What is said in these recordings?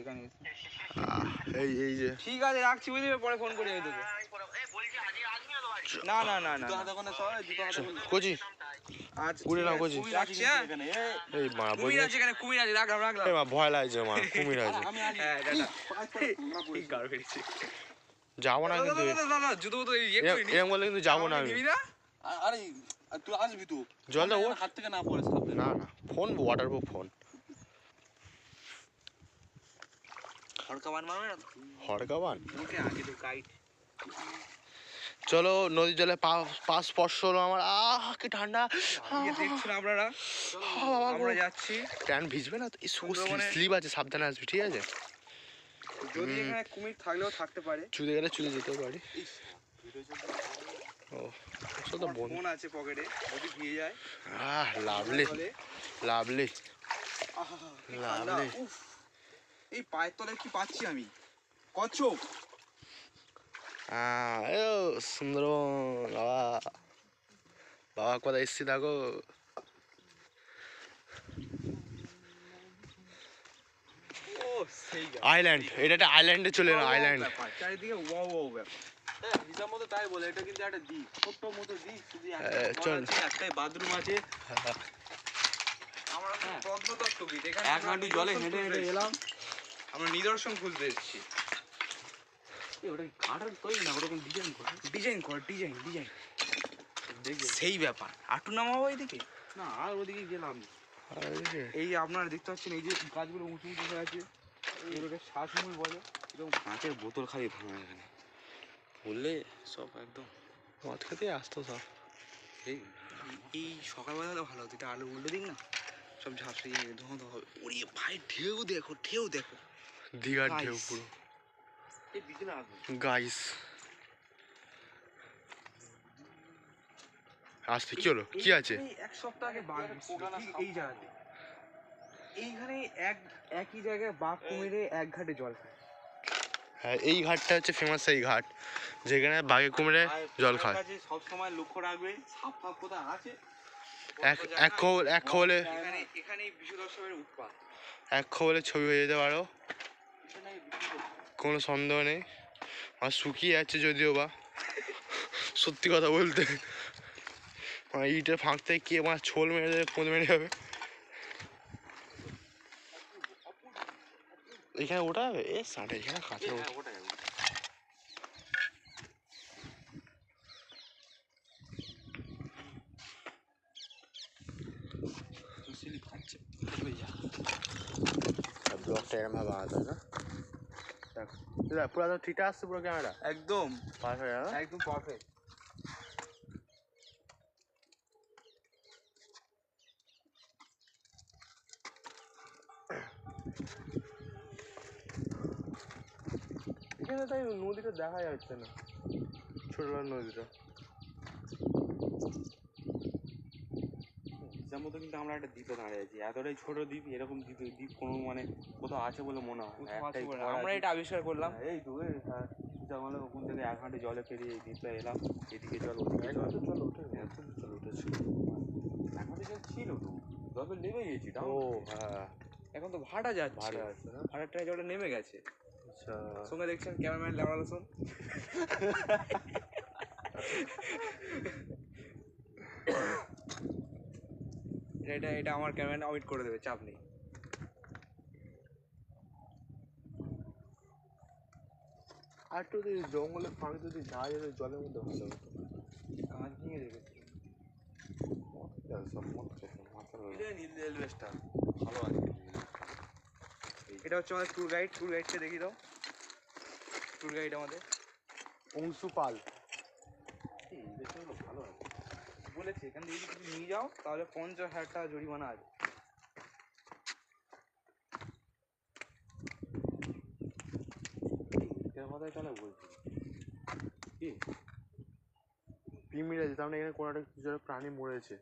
এখানে এই এই যে ঠিক আছে রাখছি বুঝলি পরে ফোন করে দেবো না না না না কোচি আচ্ছা কুড়ি না কোচি রাখছি হ্যাঁ এই মা কুমির আছে এখানে কুমির আছে রাখলাম রাখলাম এই মা ভয় লাগছে মা কুমির আছে হ্যাঁ টাটা যাবো না কিন্তু দাদা জুতো তো ইয়ে করিনি এরকম বললে কিন্তু যাবো না আমি নিবি না আরে তুই আসবি তো জলটা ও হাত থেকে না পড়ে সামনে না না ফোন ওয়াটার প্রুফ ফোন হড়কাবান মারবে না হড়কাবান মুখে আগে তো গাইড চলো নদীর জলে পা স্পর্শ হলো আমার কি ঠান্ডা দেখছেন আপনারা আমরা যাচ্ছি ট্যান ভিজবে না তো স্লিপ আছে সাবধানে আসবি ঠিক আছে যদি এখানে কুমির থাকলেও থাকতে পারে চুলে গেলে চলে যেতে পারি ও তো ফোন আছে পকেটে যদি ভিজে যায় লাভলি লাভলি লাভলি এই পায়ের তলায় কি পাচ্ছি আমি কচ্ছপ সুন্দরবন বাবা বাবা কোথায় এসছি দেখো আইল্যান্ড এটা একটা আইল্যান্ডে চলে এলো আইল্যান্ড চারিদিকে ওয়াও ওয়াও ব্যাপার হিসাব মতো তাই বলে এটা কিন্তু একটা দ্বীপ ছোট্ট মতো দ্বীপ শুধু চল একটাই বাথরুম আছে আমরা প্রত্নতত্ত্ববিদ এখানে এক হাঁটু জলে হেঁটে হেঁটে এলাম আমরা নিদর্শন খুঁজতে এসেছি ওটা কাটার তৈরি না ওরকম ডিজাইন করে ডিজাইন সেই ব্যাপার আটু নামাবো এইদিকে না আর ওদিকে গেলাম এই আপনারা দেখতে পাচ্ছেন এই যে গাছগুলো উঁচু উঁচু হয়ে আছে এগুলোকে শ্বাসমূল বলে এরকম কাঁচের বোতল খালি ভাঙা এখানে বললে সব একদম মদ খেতে আসতো সব এই সকালবেলা হলে ভালো হতো এটা আলু উল্টো দিক না সব ঝাঁসিয়ে ধোঁয়া ধোঁয়া হবে ওরে ভাই ঢেউ দেখো দীঘার ঢেউ পুরো এই বিকেলে আসবে গাইস আসতে কি হলো কি আছে এক সপ্তাহ আগে বাঘ এই জায়গাতে এইখানে একই জায়গায় বাঘ কুমিরে এক ঘাটে জল খায় হ্যাঁ এই ঘাটটা হচ্ছে ফেমাস এই ঘাট যেখানে বাঘে কুমিরে জল খায় সব সময় লক্ষ্য রাখবে সাপ ফাপ কোথায় আছে এক খবলে এখানেই বিশ্ব দর্শকের উৎপাত এক খবলে ছবি হয়ে যেতে পারো কোনো সন্দেহ নেই আর শুকিয়ে যাচ্ছে যদিও বা সত্যি কথা বলতে ইটের ফাঁক থেকে কি আমার ছোল মেরে দেবে পোঁদ মেরে যাবে এখানে ওটা হবে এ সাঁটে এখানে কাছে ব্লগটা এরম ভাবে আলাদা না দেখ পুরো একদম ঠিকঠাক আসছে পুরো ক্যামেরা একদম পারফেক্ট একদম পারফেক্ট এখানে তাই নদীটা দেখা যাচ্ছে না ছোট নদীটা যার মতো কিন্তু আমরা একটা দ্বীপে দাঁড়িয়ে আছি এতটাই ছোট দ্বীপ এরকম দ্বীপ কোনো মানে কোথাও আছে বলে মনে হয় আমরা এটা আবিষ্কার করলাম এই তো যেমন ওখান থেকে এক হাঁটু জলে পেরিয়ে এই দ্বীপে এলাম এদিকে জল ওদিকে জল চল উঠে উঠেছিল এক হাঁটু জল ছিল তো জল নেমে গেছি ও হ্যাঁ এখন তো ভাড়া যাচ্ছে ভাড়া আছে না ভাড়ার ট্রাই জলটা নেমে গেছে আচ্ছা সঙ্গে দেখছেন ক্যামেরাম্যান ল্যাবরালসন এটা আমার ক্যামেরা অমিট করে দেবে চাপ নেই আর একটু যদি জঙ্গলের ফাঁক যদি যাওয়া যেত জলের মধ্যে ভালো হতো কাঁচ ভেঙে রেখেছে রেলওয়েজটা ভালো আছে এটা হচ্ছে আমাদের ট্যুর গাইডকে দেখিয়ে দাও ট্যুর গাইড আমাদের অংশু পাল ভালো আছে বলেছে এখান থেকে যদি কিছু নিয়ে যাও তাহলে 50,000 টাকা জরিমানা আছে কথাই তাহলে বলছি কি পিমির আছে তার মানে এখানে কোনো একটা কিছু একটা প্রাণী মরেছে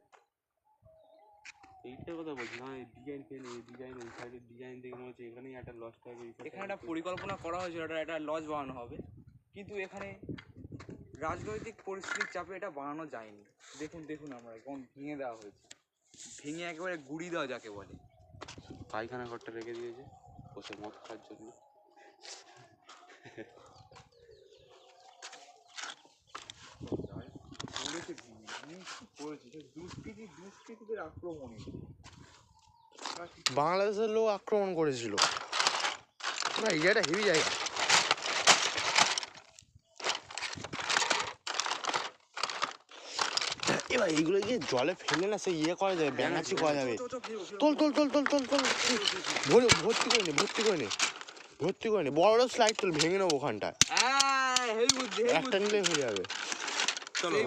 এইটার কথা বলছি না এই ডিজাইন ফেলে এই ডিজাইন ওই সাইডের ডিজাইন দেখে মনে হচ্ছে এখানেই একটা লস টাইপের এখানে একটা পরিকল্পনা করা হয়েছিল একটা লজ বানানো হবে কিন্তু এখানে রাজনৈতিক পরিস্থিতির চাপে এটা বানানো যায়নি দেখুন আমরা কেমন ভেঙে দেওয়া হয়েছে ভেঙে একেবারে গুড়ি দেওয়া যাকে বলে পায়খানা ঘরটা রেখে দিয়েছে বসে মদ খাওয়ার জন্য। দুষ্কৃতীদের আক্রমণে বাংলাদেশের লোক আক্রমণ করেছিল না, এই জায়গাটা হেভি জায়গা। এবার এইগুলো গিয়ে জলে ফেলে না, সে ইয়ে করা যাবে, ব্যাঙাচি করা যাবে। তোল তোল তোল তোল তোল তোল, ভর্তি করে নে, ভর্তি করে নে, ভর্তি করে নে। বড় স্লাইড তোল, ভেঙে নেবো ওখানটায়, একটা নিলে হয়ে যাবে। চলো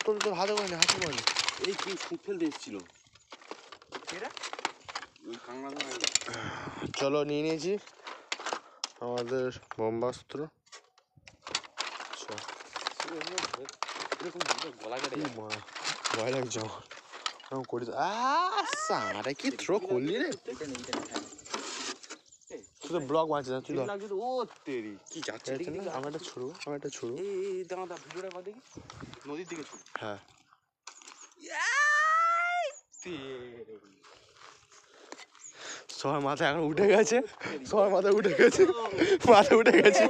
তোল তোল, হাতে করে নে, হাতে করে নে। এই কি ফুট ফেলতে এসেছিল ওই কাঁকড়া ধরা। চলো নিয়ে নিয়েছি আমাদের ব্রহ্মাস্ত্র। এরকম গলা কেটে যাবে। ভয় লাগছে আমার করি। সারা কি থ্রো করলি রে, তুই তো ব্লগ বাঁচে না, তুই ও তেরি কি যাচ্ছে না। আমার একটা ছড়ো, আমার একটা ছড়ো। এই দাঁড়া ভিডিওটা কর দেখি, নদীর দিকে ছুট। হ্যাঁ সবার মাথা এখন উঠে গেছে, সবার মাথা উঠে গেছে, মাথা উঠে গেছে,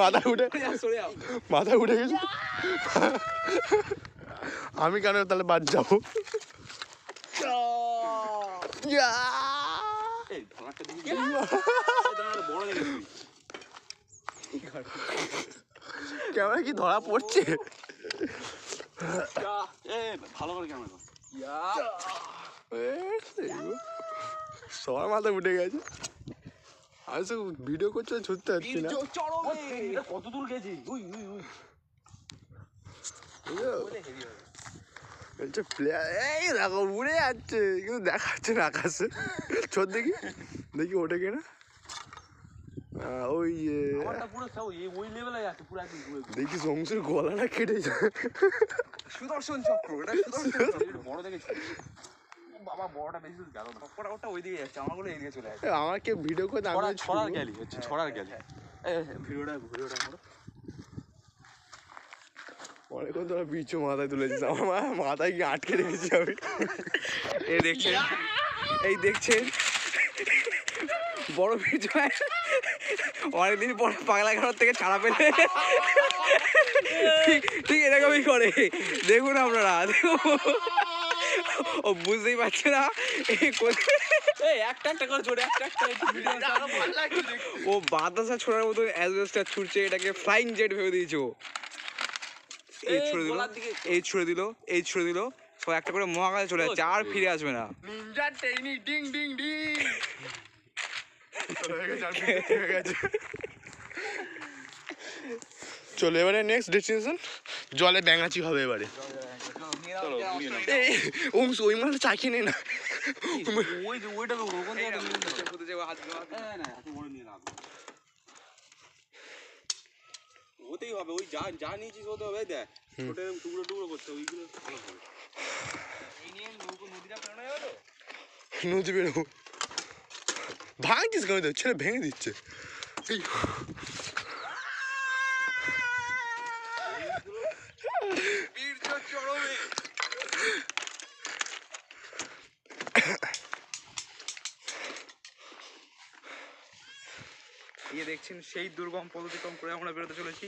মাথা উঠে মাথা উঠে গেছে। আমি কেন তাহলে বাদ যাবো? এই ভাঙাটা দিকে বড় দেখেছি। ক্যামেরা কি ধরা পড়ছে? ভালো করে ক্যামেরা কর। সবার মাথা উঠে গেছে। আমি তো ভিডিও করতে ছুটতে পারছি না। কত দূর গেছি? প্লেয়ার এই দেখো উড়ে যাচ্ছে, কিন্তু দেখাচ্ছে না আকাশে। চোর দেখি দেখি ওঠে কিনা। ওই ওই লেভেলে আছে পুরো একদম ঘুরে দেখি সংসুর গলাটা কেটে যায়। সুদর্শন চক্র, এটা সুদর্শন চক্র। বড় দেখেছি বাবা, বড়টা বেশি দূর গেল না। ওটা ওই দিকে যাচ্ছে, আমারগুলো এইদিকে চলে যাচ্ছে। আমার কেউ ভিডিও করতে আমি ছড়ার গ্যালি হচ্ছে, ছড়ার গ্যালি। ভিডিওটা করো। অনেকক্ষণ তোরা বিচু মাথায় তুলেছিস, আমার মাথায় গিয়ে আটকে রেখেছি আমি। এই দেখছেন, এই দেখছেন বড় বিজয় অনেকদিন পর পাগলা ঘর থেকে ছাড়া পেলে ঠিক এরকমই করে। দেখুন আপনারা, ও বুঝতেই পারছে না একটা করে জোরে ও বাতাসা ছোড়ার মতো অ্যাজবেস্টার ছুটছে, এটাকে ফ্লাইং জেট ভেবে দিয়েছে ও। এই ছুড়ে দিল, এই ছুড়ে দিল, এই ছুড়ে দিল, সব একটা করে মহাকাশে চলে যাচ্ছে, আর ফিরে আসবে না। Ninja technique, ding ding ding. চলো এবারে নেক্সট ডেস্টিনেশন, জলে ব্যাঙাচি হবে এবারে। ওংস ওই মাছ চাখিয়ে নে না, ওইটা ওতেই হবে। ওই যা নিয়েছিস ওতে হবে। দেখ ছোট টুকরো টুকরো করতে, ওইগুলো ভালো হবে। নদী বেরো ভাঙছিস কেন? ছেলে ভেঙে দিচ্ছে। এই ইয়ে দেখছেন, সেই দুর্গম পথ অতিক্রম করে আমরা বেরোতে চলেছি।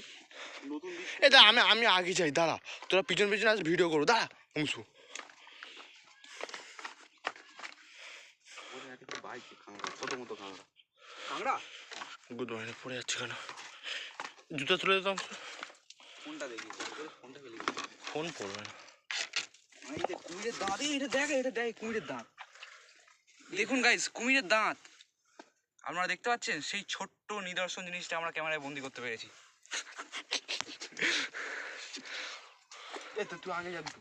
নতুন এটা আমি আগে যাই, দাঁড়া তোরা পিছন পিছন আজ ভিডিও করো, দাঁড়া অংশু। ছোট মতো কাঁকড়া। কাঁকড়া গুড মর্নিং, পড়ে যাচ্ছে কেন? জুতা তুলে দিতাম। ফোনটা দেখি, ফোনটা ফেলে ফোন পড়বে না। এই যে কুমিরের দাঁত, এটা দেখ, এটা দেখ কুমিরের দাঁত। দেখুন গাইস, কুমিরের দাঁত আপনারা দেখতে পাচ্ছেন। সেই ছোট্ট নিদর্শন জিনিসটা আমরা ক্যামেরায় বন্দি করতে পেরেছি। এই তো তুই আগে যাবি তো।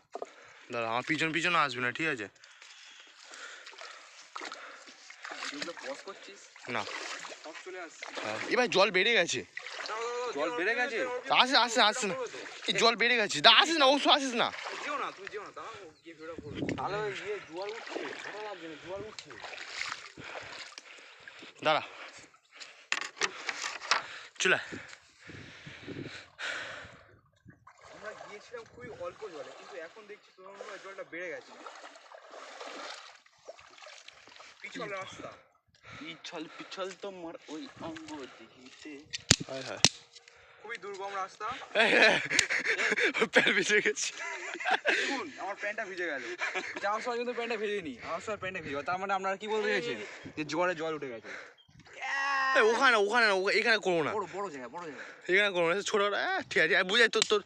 দাঁড়া, আমার পিছন পিছন আসবে না, ঠিক আছে? পজ করছিস না সব চলে আসছে। এবার জল বেড়ে গেছে, জল বেড়ে গেছে। আসিস না, এই জল বেড়ে গেছে। আসিস না অংশু, আসিস না। যেও না, তুমি যেও না, দাঁড়াও গিয়ে ভিডিও করবো। তাহলে ইয়ে জোয়ার উঠছে, ভালো লাগছে না, জোয়ার উঠছে। দাঁড়া চলে। আমরা গিয়েছিলাম খুবই অল্প জলে, কিন্তু এখন দেখছি তোমার মনে হয় জলটা বেড়ে গেছে। পিছল রাস্তা পিছল পিছল তোমার ওই অঙ্গ দেখিতে। হায় হায় খুবই দুর্গম রাস্তা। প্যান্ট ভিজে গেছে। দেখুন আমার প্যান্টটা ভিজে গেল, যাওয়ার সময় কিন্তু প্যান্টটা ভেজেনি, আমার সময় প্যান্টটা ভিজে গেল। তার মানে আপনারা কি বলতে চাইছেন যে জোয়ারে জল উঠে গেছে? ওখানে ওখানে এখানে করবো না, বড় বড় জায়গা, বড় জায়গা। এখানে করবো না, ছোট ঠিক আছে বুঝাই তোর